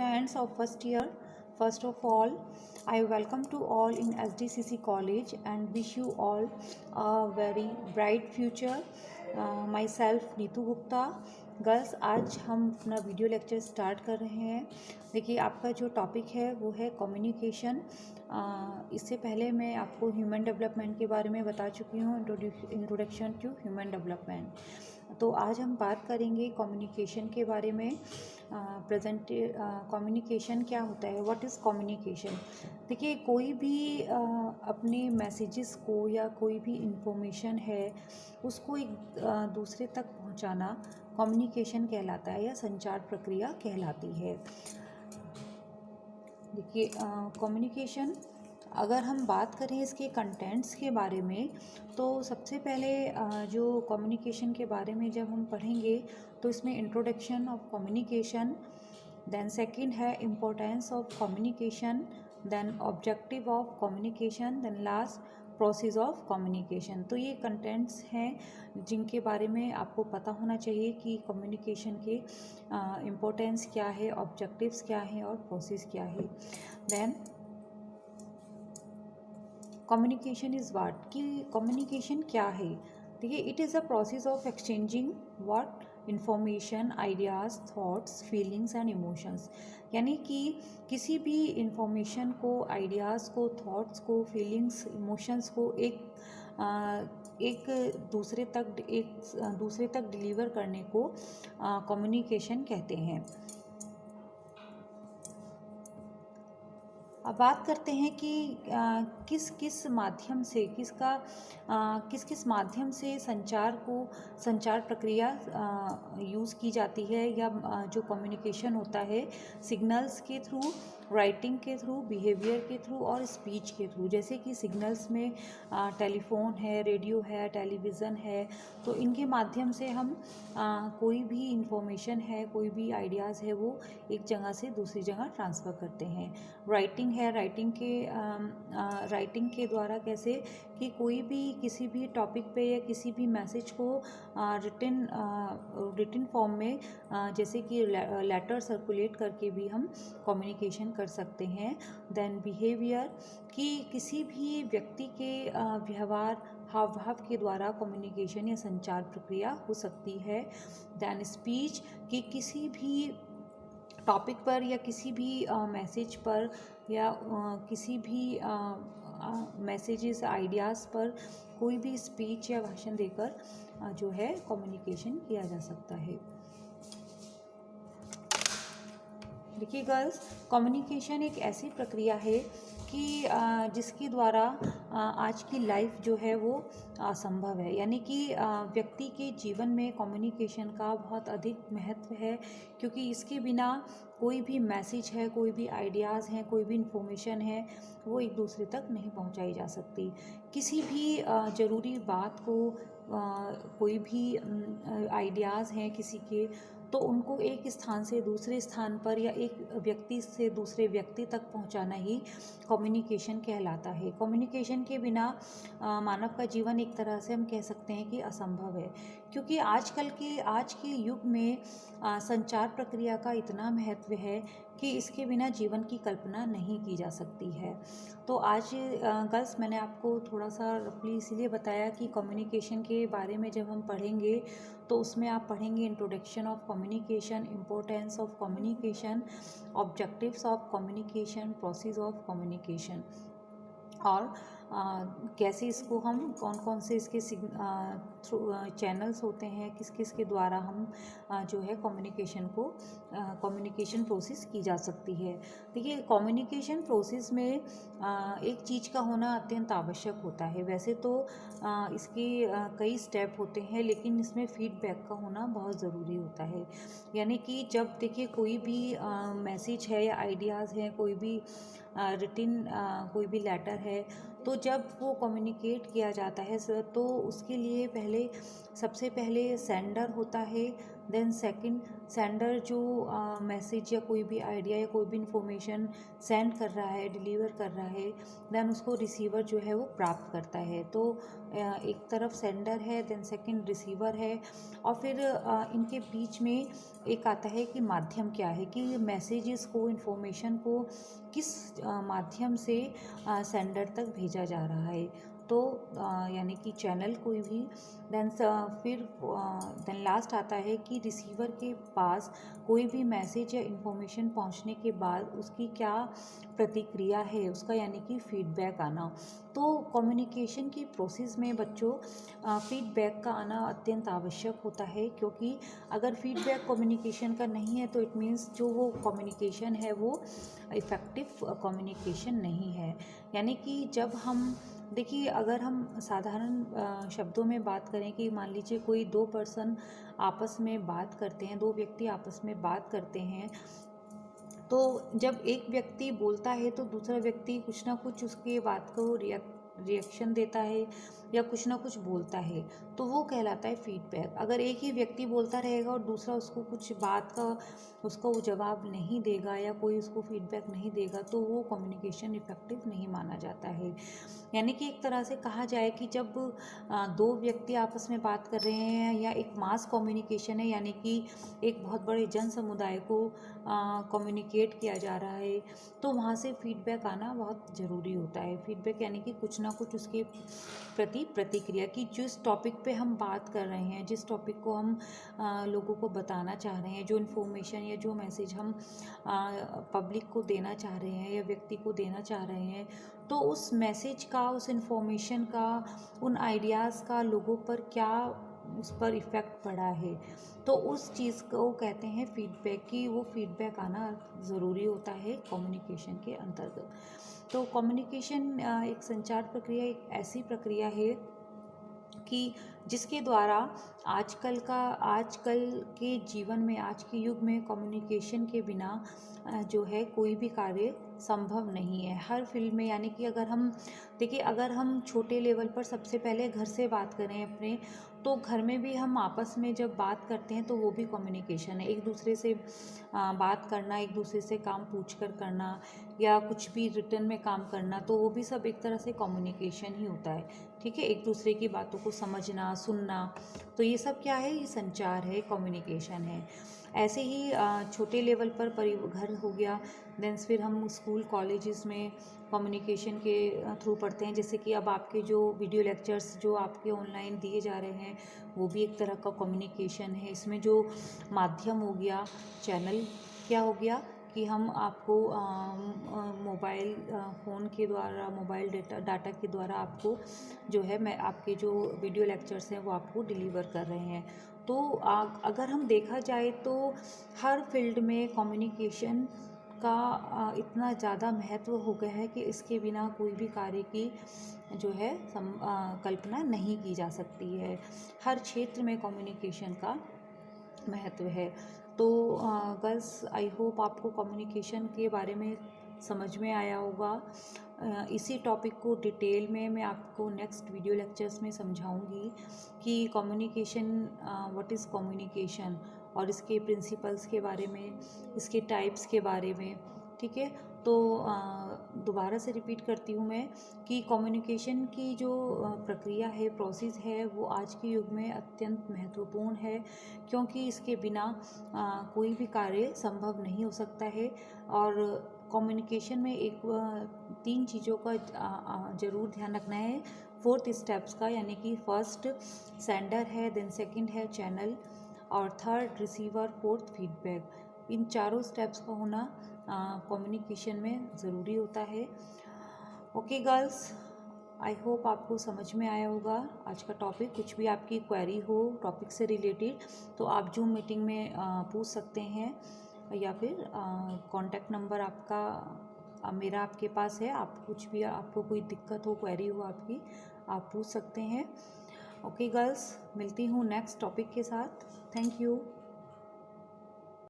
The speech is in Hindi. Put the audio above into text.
students of first year, first of all, I welcome to all in SDCC College and wish you all a very bright future. Myself Neetu Gupta. Girls, आज हम अपना वीडियो लेक्चर स्टार्ट कर रहे हैं. देखिए, आपका जो टॉपिक है वो है कम्युनिकेशन. इससे पहले मैं आपको ह्यूमन डेवलपमेंट के बारे में बता चुकी हूँ, इंट्रोडक्शन टू ह्यूमन डेवलपमेंट. तो आज हम बात करेंगे कम्युनिकेशन के बारे में. कम्युनिकेशन क्या होता है, व्हाट इज़ कम्युनिकेशन. देखिए, कोई भी अपने मैसेजेस को या कोई भी इंफॉर्मेशन है उसको एक दूसरे तक पहुंचाना कम्युनिकेशन कहलाता है या संचार प्रक्रिया कहलाती है. देखिए, कम्युनिकेशन अगर हम बात करें इसके कंटेंट्स के बारे में, तो सबसे पहले जो कम्युनिकेशन के बारे में जब हम पढ़ेंगे तो इसमें introduction of communication, then second है importance of communication, then objective of communication, then last process of communication. तो ये कंटेंट्स हैं जिनके बारे में आपको पता होना चाहिए कि कम्युनिकेशन के इम्पोर्टेंस क्या है, ऑब्जेक्टिव्स क्या हैं और प्रोसेस क्या है. देन कम्युनिकेशन इज़ व्हाट, कि कम्युनिकेशन क्या है. देखिए, it is a process of exchanging what information, ideas, thoughts, feelings and emotions. यानी कि किसी भी इंफॉर्मेशन को, आइडियाज़ को, थॉट्स को, फीलिंग्स, इमोशंस को एक दूसरे तक डिलीवर करने को कम्युनिकेशन कहते हैं. अब बात करते हैं कि किस किस माध्यम से संचार प्रक्रिया यूज़ की जाती है, या जो कम्युनिकेशन होता है सिग्नल्स के थ्रू, राइटिंग के थ्रू, बिहेवियर के थ्रू और स्पीच के थ्रू. जैसे कि सिग्नल्स में टेलीफोन है, रेडियो है, टेलीविज़न है, तो इनके माध्यम से हम कोई भी इंफॉर्मेशन है, कोई भी आइडियाज़ है, वो एक जगह से दूसरी जगह ट्रांसफ़र करते हैं. राइटिंग है, राइटिंग के द्वारा कैसे, कि कोई भी किसी भी टॉपिक पे या किसी भी मैसेज को रिटन फॉर्म में, जैसे कि लेटर सर्कुलेट करके भी हम कम्युनिकेशन कर सकते हैं. देन बिहेवियर, कि किसी भी व्यक्ति के व्यवहार, हाव भाव के द्वारा कम्युनिकेशन या संचार प्रक्रिया हो सकती है. देन स्पीच, कि किसी भी टॉपिक पर या किसी भी मैसेज पर या किसी भी मैसेजेस, आइडियाज़ पर कोई भी स्पीच या भाषण देकर जो है कम्युनिकेशन किया जा सकता है. देखिए गर्ल्स, कम्युनिकेशन एक ऐसी प्रक्रिया है कि जिसके द्वारा आज की लाइफ जो है वो असंभव है. यानी कि व्यक्ति के जीवन में कम्युनिकेशन का बहुत अधिक महत्व है, क्योंकि इसके बिना कोई भी मैसेज है, कोई भी आइडियाज़ हैं, कोई भी इंफॉर्मेशन है, वो एक दूसरे तक नहीं पहुंचाई जा सकती. किसी भी ज़रूरी बात को, कोई भी आइडियाज़ हैं किसी के, तो उनको एक स्थान से दूसरे स्थान पर या एक व्यक्ति से दूसरे व्यक्ति तक पहुंचाना ही कम्युनिकेशन कहलाता है. कम्युनिकेशन के बिना मानव का जीवन एक तरह से हम कह सकते हैं कि असंभव है, क्योंकि आज के युग में संचार प्रक्रिया का इतना महत्व है कि इसके बिना जीवन की कल्पना नहीं की जा सकती है. तो आज गर्ल्स, मैंने आपको थोड़ा सा रफली इसीलिए बताया कि कम्युनिकेशन के बारे में जब हम पढ़ेंगे तो उसमें आप पढ़ेंगे introduction of communication, importance of communication, objectives of communication, process of communication, और कैसे इसको हम, कौन कौन से इसके चैनल्स होते हैं, किस किस के द्वारा हम जो है कम्युनिकेशन प्रोसेस की जा सकती है. देखिए, कम्युनिकेशन प्रोसेस में एक चीज़ का होना अत्यंत आवश्यक होता है. वैसे तो इसके कई स्टेप होते हैं, लेकिन इसमें फीडबैक का होना बहुत ज़रूरी होता है. यानी कि जब देखिए कोई भी मैसेज है या आइडियाज़ हैं, कोई भी कोई भी लेटर है, तो जब वो कम्युनिकेट किया जाता है तो उसके लिए सबसे पहले सेंडर होता है, देन सेकंड, सेंडर जो मैसेज या कोई भी आइडिया या कोई भी इंफॉर्मेशन सेंड कर रहा है, डिलीवर कर रहा है, देन उसको रिसीवर जो है वो प्राप्त करता है। तो एक तरफ सेंडर है, देन सेकंड रिसीवर है, और फिर इनके बीच में एक आता है कि माध्यम क्या है, कि मैसेजेस को, इन्फॉर्मेशन को किस माध्यम से सेंडर तक भेजा जा रहा है। तो यानी कि चैनल कोई भी, देन लास्ट आता है कि रिसीवर के पास कोई भी मैसेज या इन्फॉर्मेशन पहुंचने के बाद उसकी क्या प्रतिक्रिया है, उसका यानी कि फीडबैक आना। तो कम्युनिकेशन की प्रोसेस में बच्चों फीडबैक का आना अत्यंत आवश्यक होता है, क्योंकि अगर फीडबैक कम्युनिकेशन का नहीं है तो इट मीन्स जो वो कम्युनिकेशन है वो इफ़ेक्टिव कम्युनिकेशन नहीं है। यानी कि जब हम देखिए, अगर हम साधारण शब्दों में बात करें कि मान लीजिए कोई दो पर्सन आपस में बात करते हैं, दो व्यक्ति आपस में बात करते हैं, तो जब एक व्यक्ति बोलता है तो दूसरा व्यक्ति कुछ ना कुछ उसके बात को रिएक्शन देता है या कुछ ना कुछ बोलता है, तो वो कहलाता है फीडबैक। अगर एक ही व्यक्ति बोलता रहेगा और दूसरा उसको कुछ बात का उसका वो जवाब नहीं देगा या कोई उसको फीडबैक नहीं देगा, तो वो कम्युनिकेशन इफ़ेक्टिव नहीं माना जाता है। यानी कि एक तरह से कहा जाए कि जब दो व्यक्ति आपस में बात कर रहे हैं या एक मास कम्युनिकेशन है, यानी कि एक बहुत बड़े जन समुदाय को कम्युनिकेट किया जा रहा है, तो वहाँ से फीडबैक आना बहुत ज़रूरी होता है। फीडबैक यानी कि कुछ ना कुछ उसके प्रति प्रतिक्रिया, कि जिस टॉपिक पे हम बात कर रहे हैं, जिस टॉपिक को हम लोगों को बताना चाह रहे हैं, जो इन्फॉर्मेशन या जो मैसेज हम पब्लिक को देना चाह रहे हैं या व्यक्ति को देना चाह रहे हैं, तो उस मैसेज का, उस इन्फॉर्मेशन का, उन आइडियाज़ का लोगों पर क्या उस पर इफ़ेक्ट पड़ा है, तो उस चीज़ को कहते हैं फीडबैक, की वो फीडबैक आना ज़रूरी होता है कम्युनिकेशन के अंतर्गत। तो कम्युनिकेशन एक संचार प्रक्रिया एक ऐसी प्रक्रिया है कि जिसके द्वारा आजकल के जीवन में, आज के युग में कम्युनिकेशन के बिना जो है कोई भी कार्य संभव नहीं है। हर फील्ड में, यानी कि अगर हम देखिए, अगर हम छोटे लेवल पर सबसे पहले घर से बात करें अपने, तो घर में भी हम आपस में जब बात करते हैं तो वो भी कम्युनिकेशन है। एक दूसरे से बात करना, एक दूसरे से काम पूछ कर करना या कुछ भी रिटर्न में काम करना, तो वो भी सब एक तरह से कम्युनिकेशन ही होता है। ठीक है, एक दूसरे की बातों को समझना, सुनना, तो ये सब क्या है, ये संचार है, कम्युनिकेशन है। ऐसे ही छोटे लेवल पर घर हो गया, देन फिर हम स्कूल कॉलेजेस में कम्युनिकेशन के थ्रू पढ़ते हैं। जैसे कि अब आपके जो वीडियो लेक्चर्स जो आपके ऑनलाइन दिए जा रहे हैं, वो भी एक तरह का कम्युनिकेशन है। इसमें जो माध्यम हो गया, चैनल क्या हो गया, कि हम आपको मोबाइल फ़ोन के द्वारा, मोबाइल डाटा के द्वारा आपको जो है, मैं आपके जो वीडियो लेक्चर्स हैं वो आपको डिलीवर कर रहे हैं। तो अगर हम देखा जाए तो हर फील्ड में कम्युनिकेशन का इतना ज़्यादा महत्व हो गया है कि इसके बिना कोई भी कार्य की जो है कल्पना नहीं की जा सकती है। हर क्षेत्र में कम्युनिकेशन का महत्व है। तो गर्ल्स, आई होप आपको कम्युनिकेशन के बारे में समझ में आया होगा। इसी टॉपिक को डिटेल में मैं आपको नेक्स्ट वीडियो लेक्चर्स में समझाऊंगी कि कम्युनिकेशन, व्हाट इज़ कम्युनिकेशन, और इसके प्रिंसिपल्स के बारे में, इसके टाइप्स के बारे में। ठीक है, तो दोबारा से रिपीट करती हूँ मैं कि कम्युनिकेशन की जो प्रक्रिया है, प्रोसेस है, वो आज के युग में अत्यंत महत्वपूर्ण है, क्योंकि इसके बिना कोई भी कार्य संभव नहीं हो सकता है। और कम्युनिकेशन में एक 3 चीज़ों का ज़रूर ध्यान रखना है, 4th स्टेप्स का, यानी कि फर्स्ट सेंडर है, देन सेकंड है चैनल, और थर्ड रिसीवर, 4th फीडबैक। इन चारों स्टेप्स का होना कम्युनिकेशन में ज़रूरी होता है। ओके गर्ल्स, आई होप आपको समझ में आया होगा आज का टॉपिक। कुछ भी आपकी क्वेरी हो टॉपिक से रिलेटेड, तो आप जूम मीटिंग में पूछ सकते हैं, या फिर कॉन्टैक्ट नंबर आपका मेरा आपके पास है। आप कुछ भी, आपको कोई दिक्कत हो, क्वेरी हो आपकी, आप पूछ सकते हैं। ओके गर्ल्स, मिलती हूँ नेक्स्ट टॉपिक के साथ। Thank you.